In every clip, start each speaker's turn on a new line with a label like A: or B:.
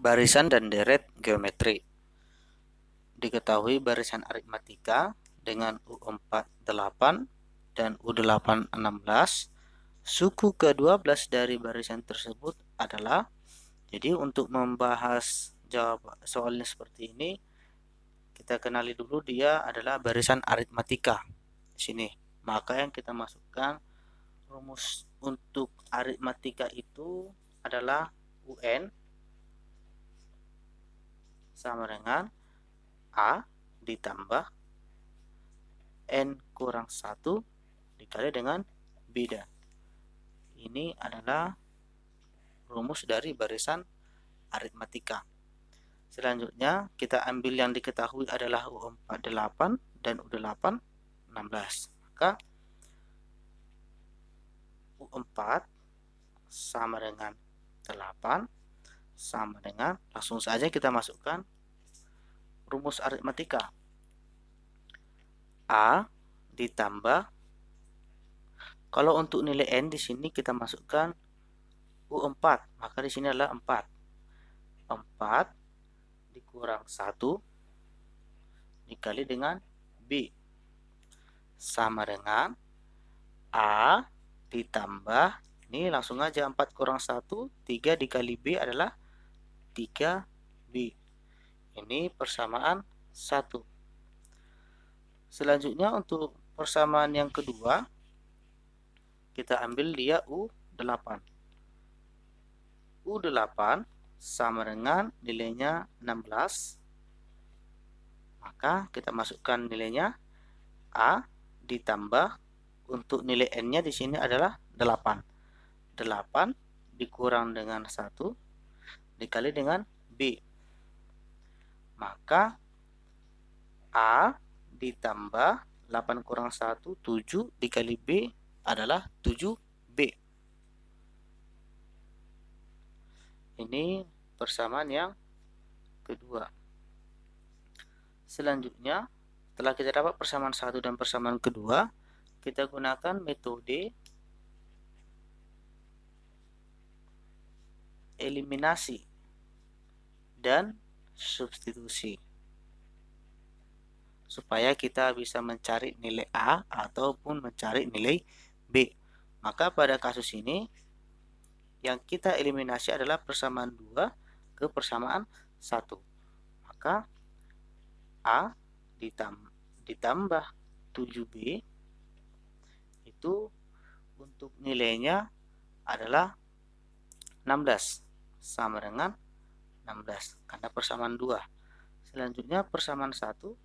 A: Barisan dan deret geometri. Diketahui barisan aritmatika dengan U4 8 dan U8 16. Suku ke-12 dari barisan tersebut adalah, jadi untuk membahas jawab soalnya seperti ini, kita kenali dulu dia adalah barisan aritmatika di sini. Maka yang kita masukkan rumus untuk aritmatika itu adalah UN sama dengan A ditambah N kurang 1 dikali dengan beda. Ini adalah rumus dari barisan aritmatika. Selanjutnya kita ambil yang diketahui adalah U4 8 dan U8 16. Maka U4 sama dengan 8 sama dengan, langsung saja kita masukkan rumus aritmatika. A ditambah, kalau untuk nilai N di sini kita masukkan U4, maka di sini adalah 4. 4 dikurang 1 dikali dengan B sama dengan A ditambah, ini langsung aja 4 kurang 1, 3 dikali B adalah 3B. Ini persamaan 1. Selanjutnya untuk persamaan yang kedua, kita ambil dia U8. U8 sama dengan nilainya 16. Maka kita masukkan nilainya A ditambah, untuk nilai N-nya di sini adalah 8. 8 dikurang dengan 1 dikali dengan B. Maka A ditambah 8 kurang 1, 7 dikali B adalah 7B. Ini persamaan yang kedua. Selanjutnya, setelah kita dapat persamaan 1 dan persamaan kedua, kita gunakan metode eliminasi dan substitusi supaya kita bisa mencari nilai A ataupun mencari nilai B. Maka pada kasus ini yang kita eliminasi adalah persamaan 2 ke persamaan 1. Maka A ditambah 7B itu untuk nilainya adalah 16 sama dengan 16 karena persamaan 2. Selanjutnya persamaan 1,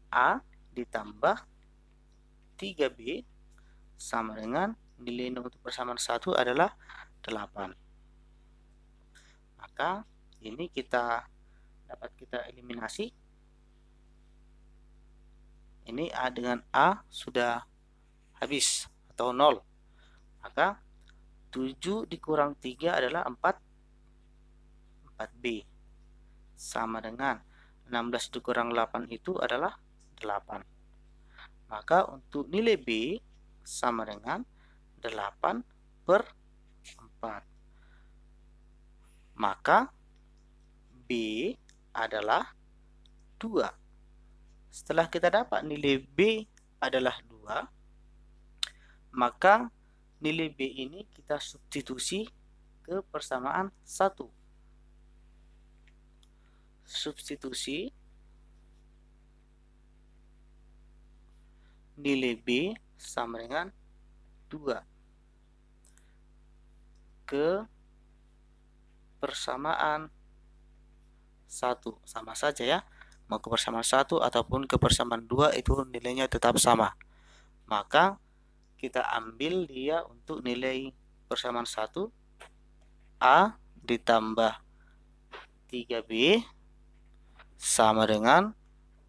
A: A ditambah 3B sama dengan nilai untuk persamaan 1 adalah 8. Maka ini dapat kita eliminasi. Ini A dengan A sudah habis atau 0. Maka 7 dikurang 3 adalah 4B sama dengan 16 dikurang 8 itu adalah 8. Maka untuk nilai B sama dengan 8 per 4. Maka B adalah 2. Setelah kita dapat nilai B adalah 2, maka nilai B ini kita substitusi ke persamaan 1. Substitusi nilai B sama dengan 2 ke persamaan 1. Sama saja ya, mau ke persamaan 1 ataupun ke persamaan 2 itu nilainya tetap sama. Maka kita ambil dia untuk nilai persamaan 1, A ditambah 3B sama dengan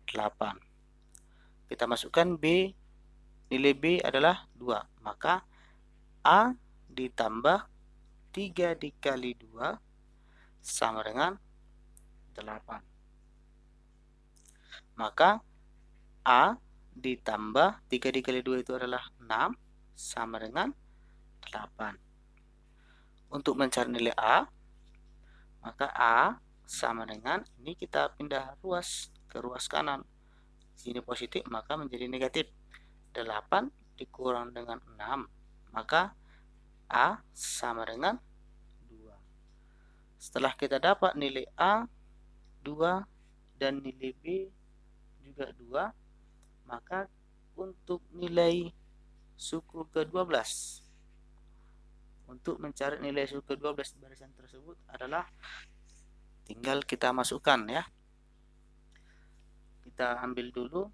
A: 8. Kita masukkan B, nilai B adalah 2. Maka A ditambah 3 dikali 2 sama dengan 8. Maka A ditambah 3 dikali 2 itu adalah 6 sama dengan 8. Untuk mencari nilai A, Maka A sama dengan, ini kita pindah ruas ke ruas kanan. Sini positif, maka menjadi negatif. 8 dikurang dengan 6, maka A sama dengan 2. Setelah kita dapat nilai A 2 dan nilai B juga 2, maka untuk nilai suku ke-12, untuk mencari nilai suku ke-12 barisan tersebut adalah tinggal kita masukkan ya. Kita ambil dulu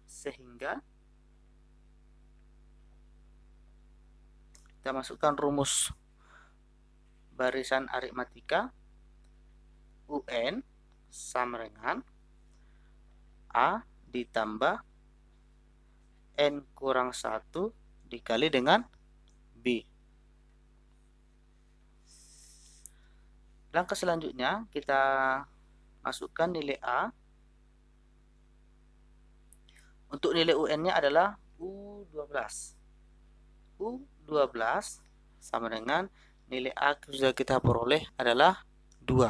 A: sehingga kita masukkan rumus barisan aritmatika UN sama dengan A ditambah N kurang 1 dikali dengan B. Langkah selanjutnya kita masukkan nilai A. Untuk nilai UN-nya adalah U12. U12 sama dengan nilai A yang sudah kita peroleh adalah 2.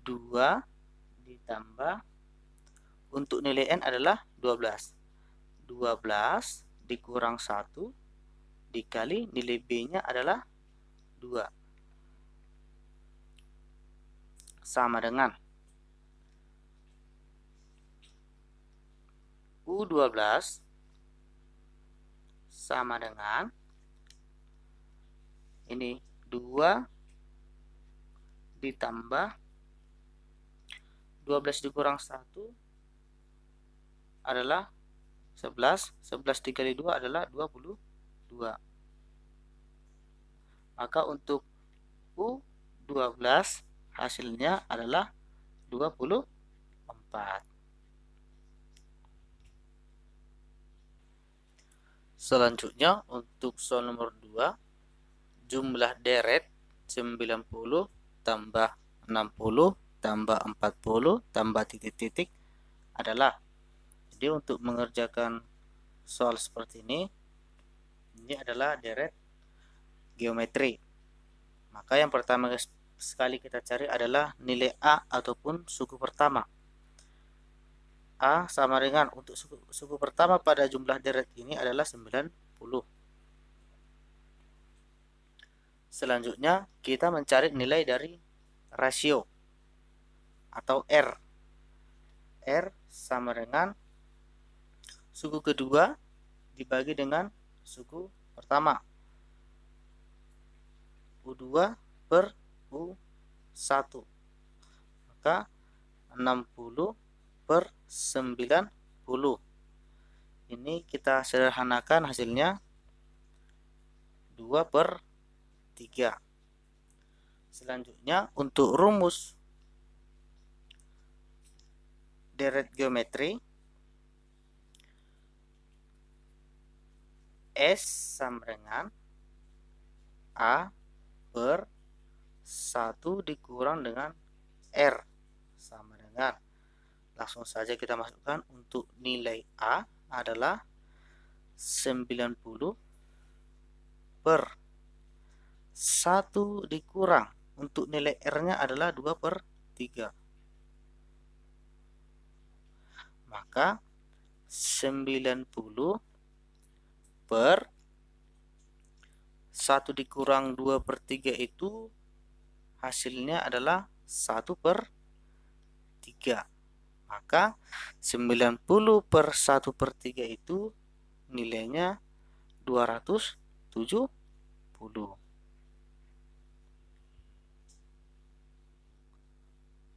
A: 2 ditambah, untuk nilai N adalah 12. 12 dikurang 1 dikali nilai B-nya adalah 2. Sama dengan U12 sama dengan ini 2 ditambah 12 dikurang 1 adalah 11. 11 dikali 2 adalah 22. Maka untuk U12 hasilnya adalah 24. Selanjutnya untuk soal nomor 2, jumlah deret 90 tambah 60 tambah 40 tambah titik-titik adalah. Jadi untuk mengerjakan soal seperti ini adalah deret geometri. Maka yang pertama sekali kita cari adalah nilai A ataupun suku pertama. A sama dengan, untuk suku pertama pada jumlah deret ini adalah 90. Selanjutnya kita mencari nilai dari rasio atau R. R sama dengan suku kedua dibagi dengan suku pertama. U2 per U1. Maka 60 per 90. Ini kita sederhanakan, hasilnya 2 per 3. Selanjutnya untuk rumus deret geometri, S sama dengan A per 1 dikurang dengan R sama dengan, langsung saja kita masukkan, untuk nilai A adalah 90 per 1 dikurang, untuk nilai R-nya adalah 2 per 3. Maka 90 per 1 dikurang 2 per 3 itu hasilnya adalah 1 per 3. Maka 90 per 1 per 3 itu nilainya 270.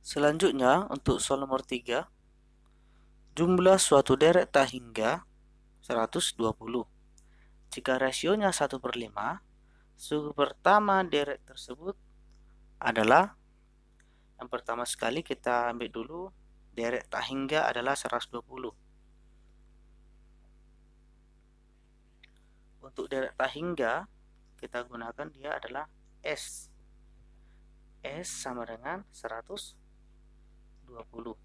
A: Selanjutnya untuk soal nomor 3, jumlah suatu deret tak hingga 120. Jika rasionya 1/5, suku pertama deret tersebut adalah, yang pertama sekali kita ambil dulu deret tak hingga adalah 120. Untuk deret tak hingga kita gunakan, dia adalah S. S sama dengan 120.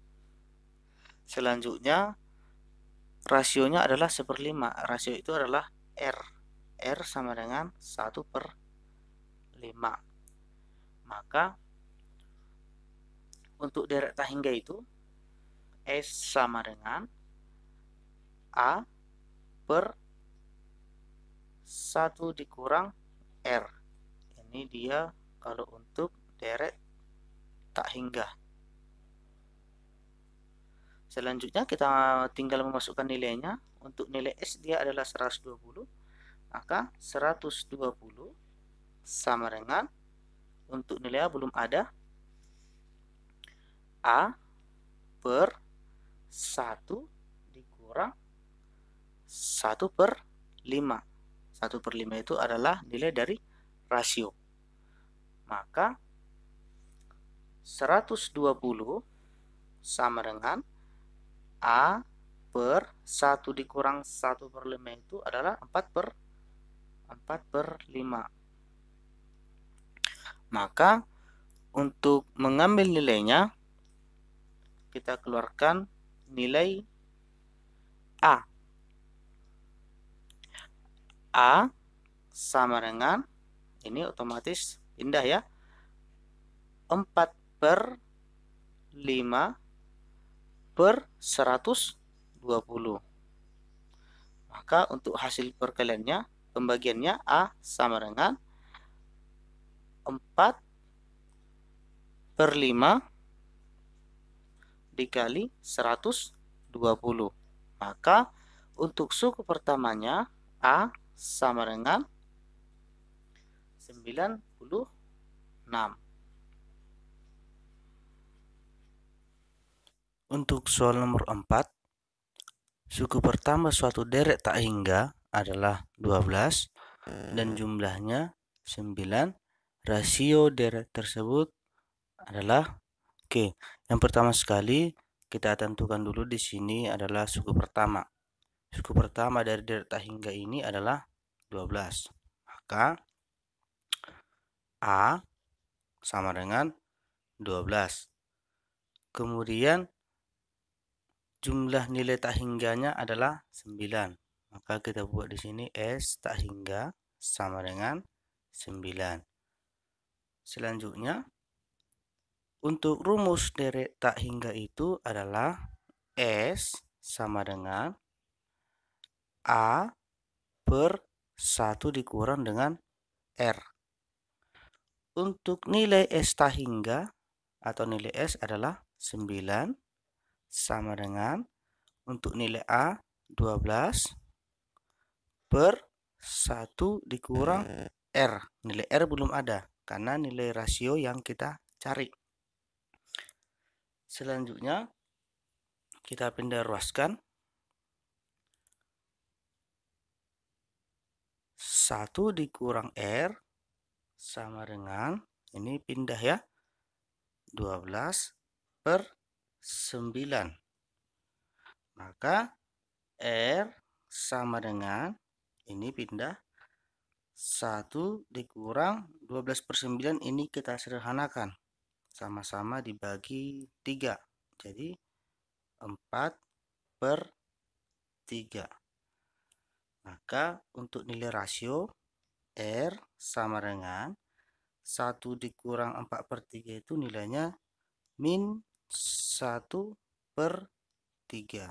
A: Selanjutnya rasionya adalah 1/5. Rasio itu adalah R. R sama dengan 1/5. Maka untuk derek tak hingga itu S sama dengan A per 1 dikurang R. Ini dia kalau untuk derek tak hingga. Selanjutnya kita tinggal memasukkan nilainya. Untuk nilai S dia adalah 120. Maka 120 sama dengan, untuk nilai A belum ada, A per 1 dikurang 1 per 5. 1 per 5 itu adalah nilai dari rasio. Maka 120 sama dengan A per 1 dikurang 1 per 5 itu adalah 4 per 5. Maka untuk mengambil nilainya, kita keluarkan nilai A. A sama dengan, ini otomatis pindah ya, 4 per 5 per 120. Maka untuk hasil perkaliannya, pembagiannya A sama dengan 4 per 5 dikali 120. Maka untuk suku pertamanya A sama dengan 96. Untuk soal nomor 4, suku pertama suatu derek tak hingga adalah 12 dan jumlahnya 9. Rasio derek tersebut adalah, oke, yang pertama sekali kita tentukan dulu di sini adalah suku pertama. Suku pertama dari derek tak hingga ini adalah 12. Maka A sama dengan 12. Kemudian jumlah nilai tak hingganya adalah 9. Maka kita buat di sini S tak hingga sama dengan 9. Selanjutnya, untuk rumus derek tak hingga itu adalah S sama dengan A per 1 dikurang dengan R. Untuk nilai S tak hingga atau nilai S adalah 9 sama dengan, untuk nilai A 12 per 1 dikurang R. Nilai R belum ada karena nilai rasio yang kita cari. Selanjutnya kita pindah ruaskan. 1 dikurang R sama dengan, ini pindah ya, 12 per 9. Maka R sama dengan, ini pindah, 1 dikurang 12 per 9, ini kita sederhanakan. Sama-sama dibagi 3. Jadi 4 per 3. Maka untuk nilai rasio R sama dengan 1 dikurang 4 per 3 itu nilainya min 1 per 3.